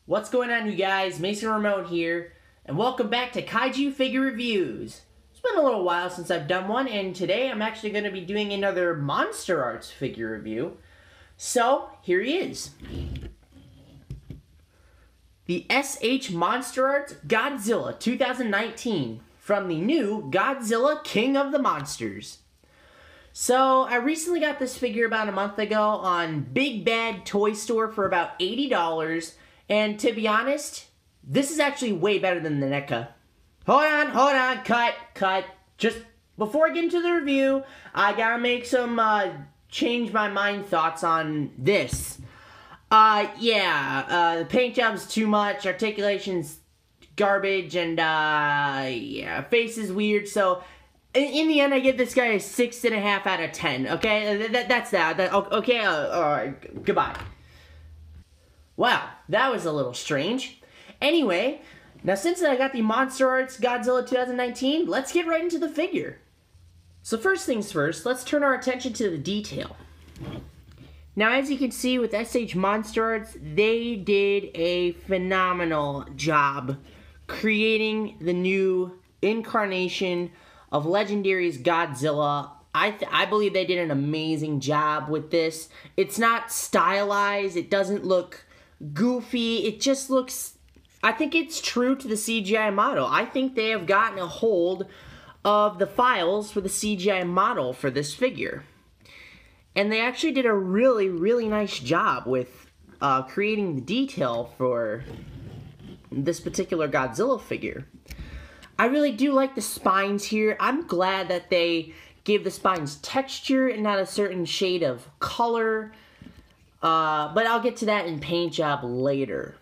What's going on, you guys? Mason Remote here, and welcome back to Kaiju Figure Reviews. It's been a little while since I've done one, and today I'm actually going to be doing another MonsterArts figure review. So, here he is. The SH MonsterArts Godzilla 2019 from the new Godzilla King of the Monsters. So, I recently got this figure about a month ago on Big Bad Toy Store for about $80. And to be honest, this is actually way better than the NECA. Hold on, cut. Just before I get into the review, I gotta make some change my mind thoughts on this. The paint job's too much, articulation's garbage, and yeah, face is weird, so in the end I give this guy a 6.5 out of 10, okay? That's that. Okay, alright, goodbye. Wow, that was a little strange. Anyway, now since I got the MonsterArts Godzilla 2019, let's get right into the figure. So first things first, let's turn our attention to the detail. Now as you can see with SH MonsterArts, they did a phenomenal job creating the new incarnation of Legendary's Godzilla. I believe they did an amazing job with this. It's not stylized, it doesn't look goofy, it just looks, I think it's true to the CGI model. I think they have gotten a hold of the files for the CGI model for this figure. And they actually did a really nice job with creating the detail for this particular Godzilla figure. I really do like the spines here. I'm glad that they gave the spines texture and not a certain shade of color. But I'll get to that in paint job later.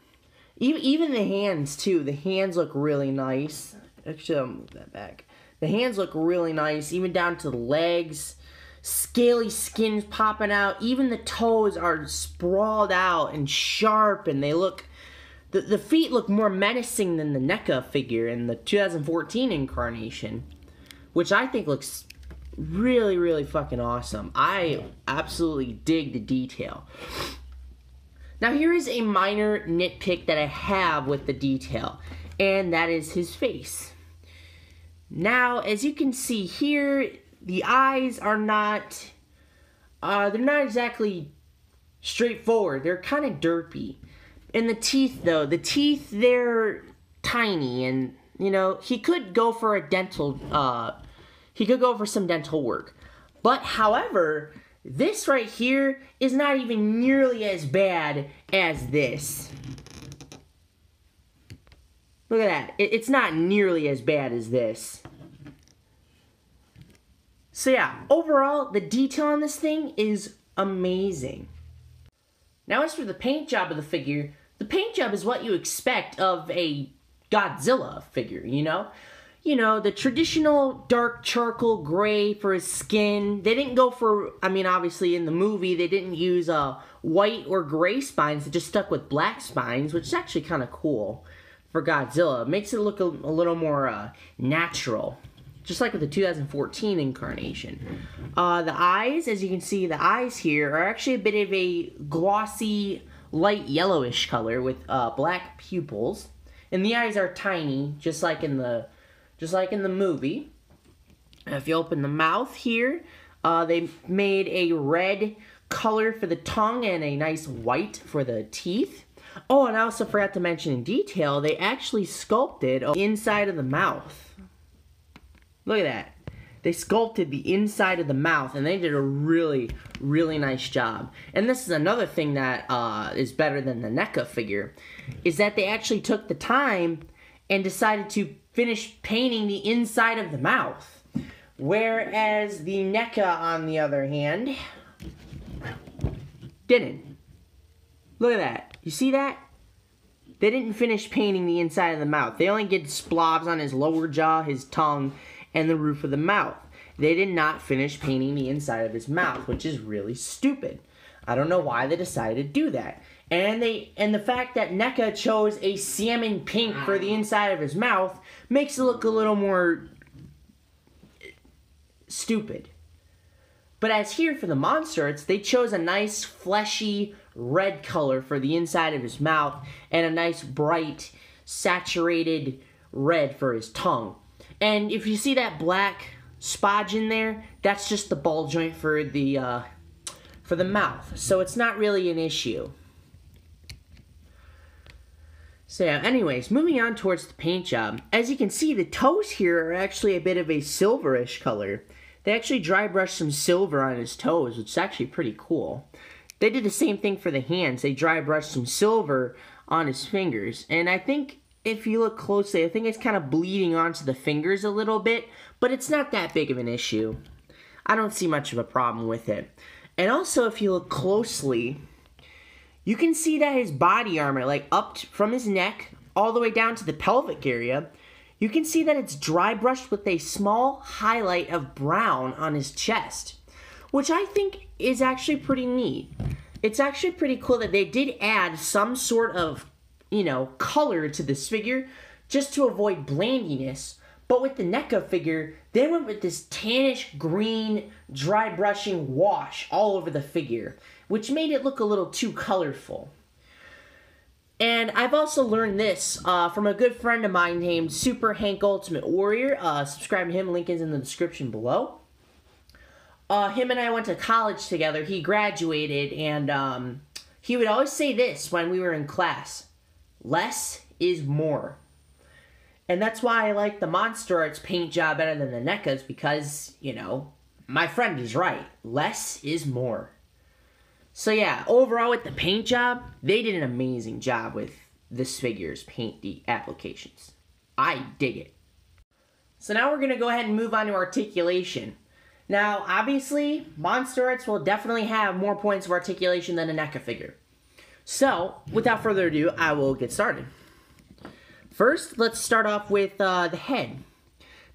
Even the hands, too. The hands look really nice. Actually, I'll move that back. The hands look really nice, even down to the legs. Scaly skin's popping out. Even the toes are sprawled out and sharp, and they look... The feet look more menacing than the NECA figure in the 2014 incarnation, which I think looks really fucking awesome. I absolutely dig the detail. Now here is a minor nitpick that I have with the detail, and that is his face. Now as you can see here, the eyes are not they're not exactly straightforward. They're kind of derpy. And the teeth though, they're tiny, and you know, he could go for a dental he could go for some dental work. But, however, this right here is not even nearly as bad as this. Look at that. It's not nearly as bad as this. So yeah, overall, the detail on this thing is amazing. Now, as for the paint job of the figure, the paint job is what you expect of a Godzilla figure, you know? You know, the traditional dark charcoal gray for his skin. They didn't go for, I mean, obviously in the movie, they didn't use white or gray spines. They just stuck with black spines, which is actually kind of cool for Godzilla. It makes it look a little more natural, just like with the 2014 incarnation. The eyes, as you can see, the eyes here are actually a bit of a glossy, light yellowish color with black pupils. And the eyes are tiny, just like in the movie. If you open the mouth here, they made a red color for the tongue and a nice white for the teeth. Oh, and I also forgot to mention in detail, they actually sculpted the inside of the mouth. Look at that. They sculpted the inside of the mouth, and they did a really nice job. And this is another thing that is better than the NECA figure, is that they actually took the time and decided to finish painting the inside of the mouth. Whereas the NECA, on the other hand, didn't. Look at that. You see that? They didn't finish painting the inside of the mouth. They only did splobs on his lower jaw, his tongue, and the roof of the mouth. They did not finish painting the inside of his mouth, which is really stupid. I don't know why they decided to do that. And the fact that NECA chose a salmon pink for the inside of his mouth makes it look a little more stupid. But as here for the MonsterArts, they chose a nice, fleshy, red color for the inside of his mouth, and a nice bright saturated red for his tongue. And if you see that black spodge in there, that's just the ball joint for the mouth. So it's not really an issue. So yeah, anyways, moving on towards the paint job. As you can see, the toes here are actually a bit of a silverish color. They actually dry brushed some silver on his toes, which is actually pretty cool. They did the same thing for the hands. They dry brushed some silver on his fingers. And I think if you look closely, I think it's kind of bleeding onto the fingers a little bit, but it's not that big of an issue. I don't see much of a problem with it. And also, if you look closely, you can see that his body armor, like up from his neck all the way down to the pelvic area, you can see that it's dry brushed with a small highlight of brown on his chest, which I think is actually pretty neat. It's actually pretty cool that they did add some sort of, you know, color to this figure just to avoid blandiness. But with the NECA figure, they went with this tannish green dry brushing wash all over the figure, which made it look a little too colorful. And I've also learned this from a good friend of mine named Super Hank Ultimate Warrior. Subscribe to him, link is in the description below. Him and I went to college together. He graduated, and he would always say this when we were in class: less is more. And that's why I like the MonsterArts paint job better than the NECA's, because, you know, my friend is right. Less is more. So yeah, overall with the paint job, they did an amazing job with this figure's paint applications. I dig it. So now we're going to go ahead and move on to articulation. Now, obviously, MonsterArts will definitely have more points of articulation than a NECA figure. So, without further ado, I will get started. First, let's start off with the head.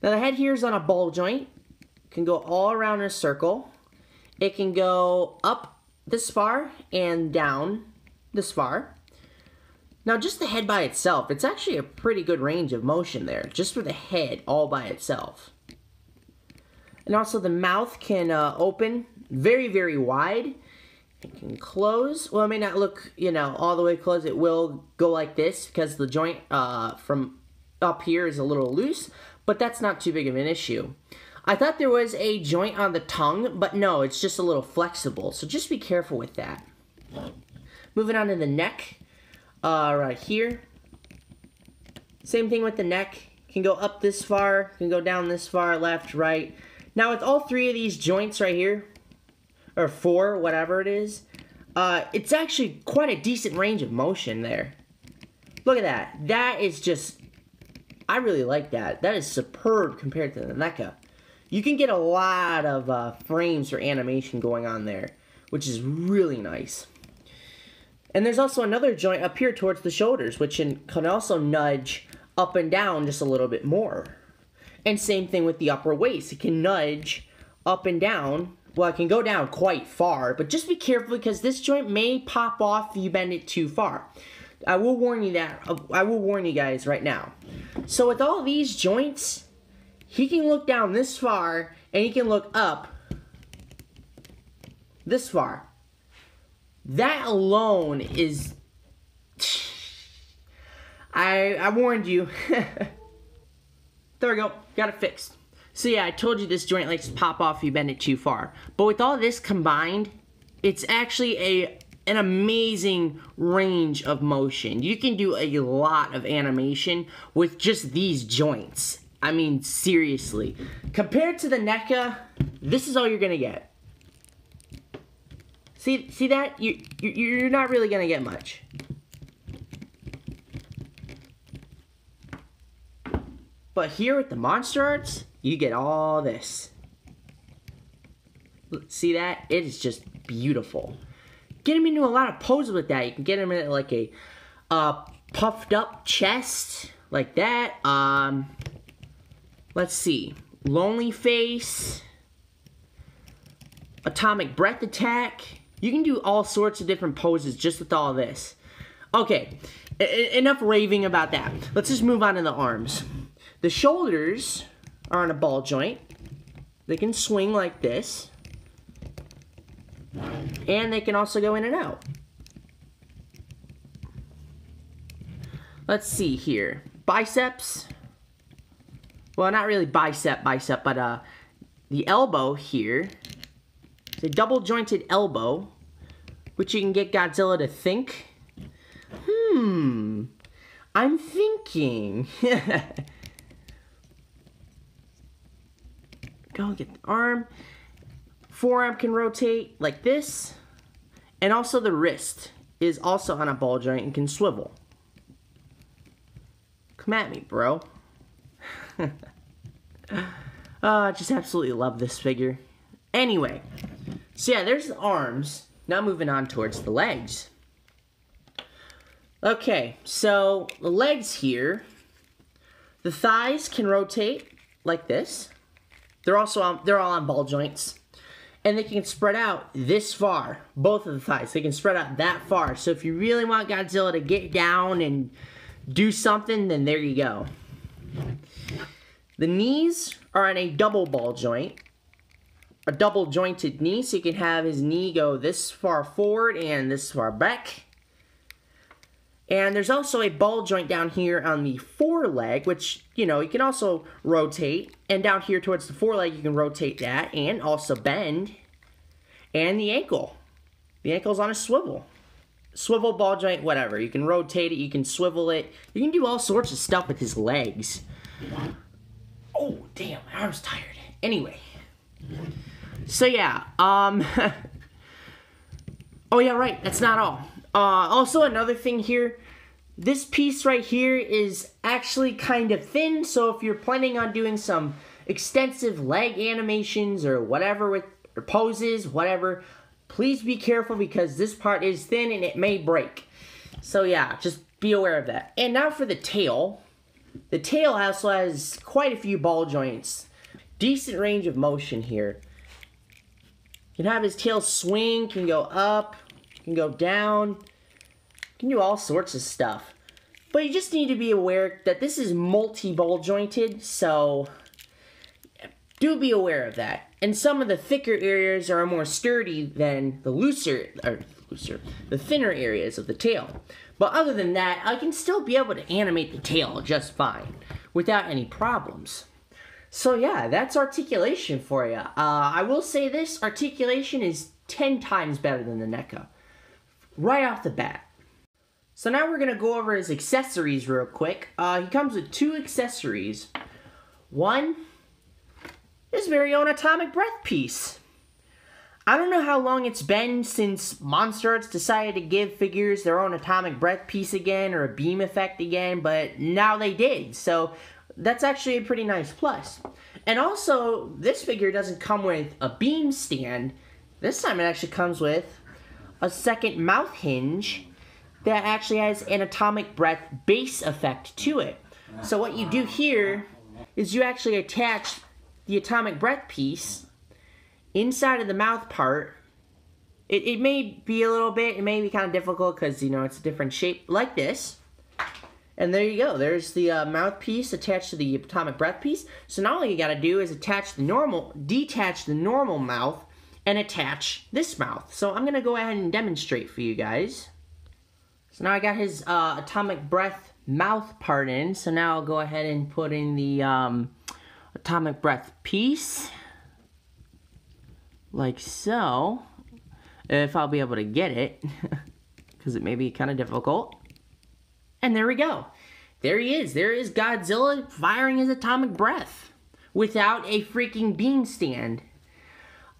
Now, the head here is on a ball joint. It can go all around in a circle. It can go up this far and down this far. Now, just the head by itself, it's actually a pretty good range of motion there, just for the head all by itself. And also, the mouth can open very, very wide. It can close. Well, it may not look, you know, all the way closed. It will go like this because the joint from up here is a little loose, but that's not too big of an issue. I thought there was a joint on the tongue, but no, it's just a little flexible, so just be careful with that. Moving on to the neck, right here. Same thing with the neck. Can go up this far, can go down this far, left, right. Now with all three of these joints right here, or four, whatever it is, it's actually quite a decent range of motion there. Look at that. That is just, I really like that. That is superb compared to the NECA. You can get a lot of frames for animation going on there, which is really nice. And there's also another joint up here towards the shoulders, which can also nudge up and down just a little bit more. And same thing with the upper waist. It can nudge up and down. Well, it can go down quite far, but just be careful because this joint may pop off if you bend it too far. I will warn you that. I will warn you guys right now. So with all these joints, he can look down this far, and he can look up this far. That alone is... I warned you. There we go. Got it fixed. So yeah, I told you this joint likes to pop off if you bend it too far. But with all this combined, it's actually an amazing range of motion. You can do a lot of animation with just these joints. I mean, seriously. Compared to the NECA, this is all you're gonna get. See that? You're not really gonna get much. But here with the MonsterArts, you get all this. See that? It is just beautiful. Get him into a lot of poses with that. You can get him in like a puffed up chest, like that. Let's see. Lonely face. Atomic breath attack. You can do all sorts of different poses just with all this. Okay, enough raving about that. Let's just move on to the arms. The shoulders are on a ball joint. They can swing like this. And they can also go in and out. let's see here. Biceps. Well, not really bicep, but the elbow here. It's a double jointed elbow, which you can get Godzilla to think. I'm thinking. Go get the arm. Forearm can rotate like this. And also the wrist is also on a ball joint and can swivel. Come at me, bro. I just absolutely love this figure. Anyway, so yeah, there's the arms. Now moving on towards the legs. Okay, so the legs here, the thighs can rotate like this. They're all on ball joints. And they can spread out this far, both of the thighs. They can spread out that far. So if you really want Godzilla to get down and do something, then there you go. The knees are on a double ball joint. A double jointed knee, so you can have his knee go this far forward and this far back. And there's also a ball joint down here on the foreleg, which, you know, you can also rotate. And down here towards the foreleg, you can rotate that and also bend. And the ankle. The ankle's on a swivel. Swivel, ball joint, whatever. You can rotate it, you can swivel it. You can do all sorts of stuff with his legs. Oh, damn, my arm's tired. Anyway. So, yeah, oh, yeah, right, that's not all. Also, another thing here, this piece right here is actually kind of thin, so if you're planning on doing some extensive leg animations or whatever, or poses, whatever, please be careful because this part is thin and it may break. So yeah, just be aware of that. And now for the tail. The tail also has quite a few ball joints. Decent range of motion here. You can have his tail swing, can go up, can go down, you can do all sorts of stuff. But you just need to be aware that this is multi-ball jointed, so do be aware of that. And some of the thicker areas are more sturdy than the thinner areas of the tail. But other than that, I can still be able to animate the tail just fine, without any problems. So yeah, that's Articulation for you. I will say this, Articulation is 10 times better than the NECA. Right off the bat. So now we're going to go over his accessories real quick. He comes with 2 accessories. One, his very own atomic breath piece. I don't know how long it's been since MonsterArts decided to give figures their own atomic breath piece again, or a beam effect again, but now they did. So that's actually a pretty nice plus. And also, this figure doesn't come with a beam stand. This time it actually comes with a second mouth hinge that actually has an atomic breath base effect to it. So what you do here is you actually attach the atomic breath piece inside of the mouth part. It may be a little bit, it may be kind of difficult because, you know, it's a different shape like this. And there you go. There's the mouthpiece attached to the atomic breath piece. So now all you gotta do is detach the normal mouth and attach this mouth. So I'm gonna go ahead and demonstrate for you guys. So now I got his atomic breath mouth part in. So now I'll go ahead and put in the atomic breath piece. Like so. If I'll be able to get it. Because it may be kind of difficult. And there we go. There he is. There is Godzilla firing his atomic breath without a freaking beam stand.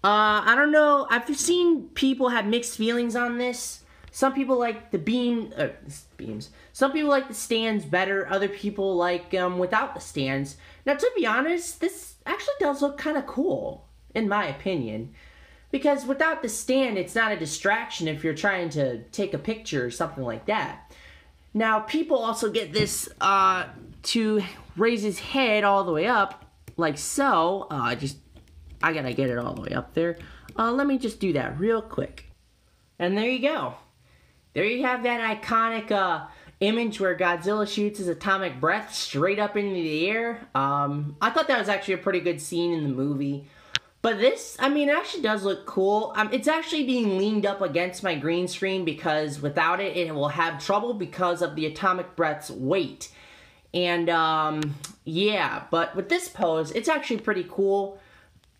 I don't know. I've seen people have mixed feelings on this. Some people like the beams. Some people like the stands better. Other people like without the stands. Now, to be honest, this actually does look kind of cool, in my opinion. Because without the stand, it's not a distraction if you're trying to take a picture or something like that. Now, people also get this to raise his head all the way up, like so. I gotta get it all the way up there. Let me just do that real quick. And there you go. There you have that iconic image where Godzilla shoots his atomic breath straight up into the air. I thought that was actually a pretty good scene in the movie. But this, I mean, it actually does look cool. It's actually being leaned up against my green screen because without it, it will have trouble because of the atomic breath's weight. And, yeah, but with this pose, it's actually pretty cool.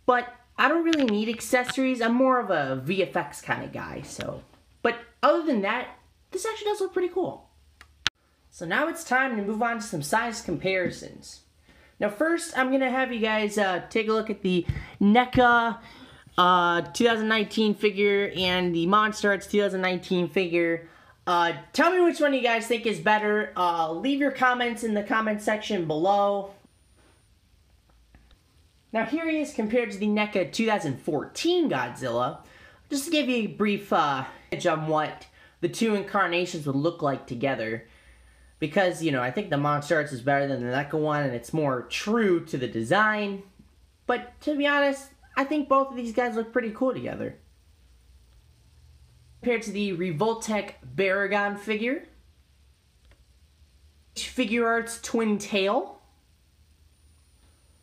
But I don't really need accessories. I'm more of a VFX kind of guy, so. But other than that, this actually does look pretty cool. So now it's time to move on to some size comparisons. Now first, I'm going to have you guys take a look at the NECA 2019 figure and the MonsterArts 2019 figure. Tell me which one you guys think is better. Leave your comments in the comment section below. Now here he is compared to the NECA 2014 Godzilla. Just to give you a brief image on what the two incarnations would look like together. Because, you know, I think the MonsterArts is better than the NECA one, and it's more true to the design. But, to be honest, I think both of these guys look pretty cool together. Compared to the Revoltech Baragon figure. Figuarts Twin Tail.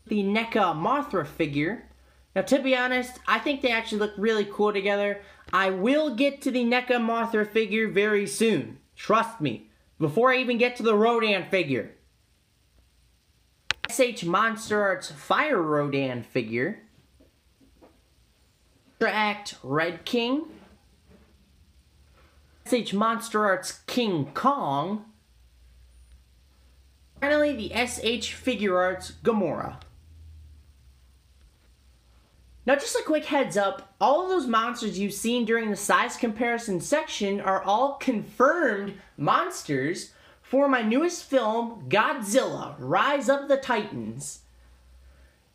The NECA Mothra figure. Now, to be honest, I think they actually look really cool together. I will get to the NECA Mothra figure very soon. Trust me. Before I even get to the Rodan figure. SH MonsterArts Fire Rodan figure. Act Red King. SH MonsterArts King Kong. Finally, the SH Figuarts Gamora. Now, just a quick heads up, all of those monsters you've seen during the size comparison section are all confirmed monsters for my newest film, Godzilla, Rise of the Titans.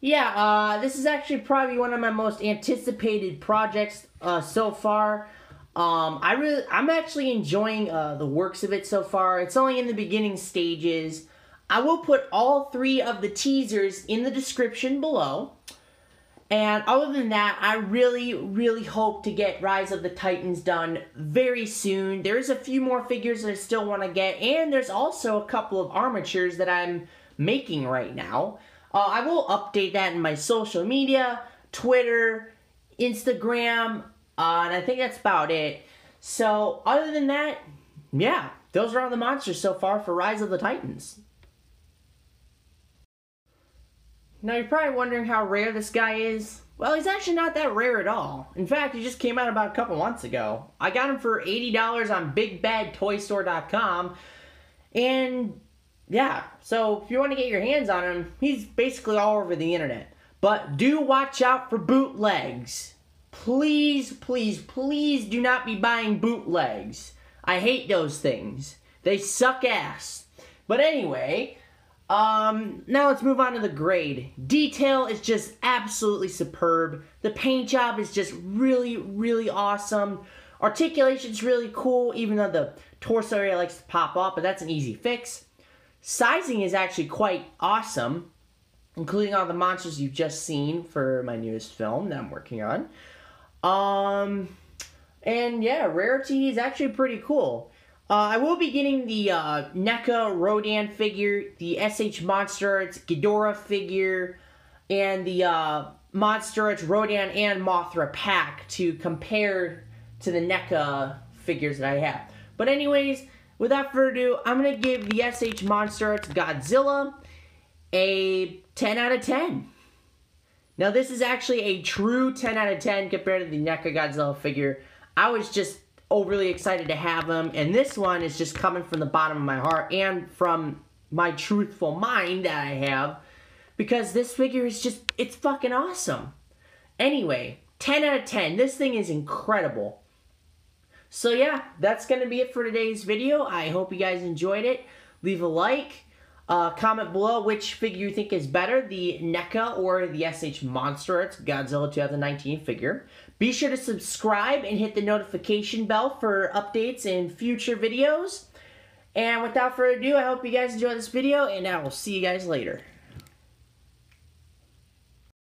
Yeah, this is actually probably one of my most anticipated projects so far. I'm actually enjoying the works of it so far. It's only in the beginning stages. I will put all 3 of the teasers in the description below. And other than that, I really, really hope to get Rise of the Titans done very soon. There's a few more figures that I still want to get, and there's also a couple of armatures that I'm making right now. I will update that in my social media, Twitter, Instagram, and I think that's about it. So, other than that, yeah, those are all the monsters so far for Rise of the Titans. Now, you're probably wondering how rare this guy is. Well, he's actually not that rare at all. In fact, he just came out about a couple months ago. I got him for $80 on BigBadToyStore.com. And, yeah, so if you want to get your hands on him, he's basically all over the internet. But do watch out for bootlegs. Please, please, please do not be buying bootlegs. I hate those things. They suck ass. But anyway, now let's move on to the grade. Detail is just absolutely superb. The paint job is just really, really awesome. Articulation's really cool, even though the torso area likes to pop off, but that's an easy fix. Sizing is actually quite awesome, including all the monsters you've just seen for my newest film that I'm working on. And yeah, rarity is actually pretty cool. I will be getting the NECA Rodan figure, the SH MonsterArts Ghidorah figure, and the MonsterArts Rodan and Mothra pack to compare to the NECA figures that I have. But anyways, without further ado, I'm going to give the SH MonsterArts Godzilla a 10 out of 10. Now this is actually a true 10 out of 10 compared to the NECA Godzilla figure. I was just overly excited to have them, and this one is just coming from the bottom of my heart and from my truthful mind that I have, because this figure is just, it's fucking awesome. Anyway, 10 out of 10. This thing is incredible. So yeah, that's going to be it for today's video. I hope you guys enjoyed it. Leave a like. Comment below which figure you think is better, the NECA or the SH MonsterArts Godzilla 2019 figure. Be sure to subscribe and hit the notification bell for updates in future videos. And without further ado, I hope you guys enjoyed this video, and I will see you guys later.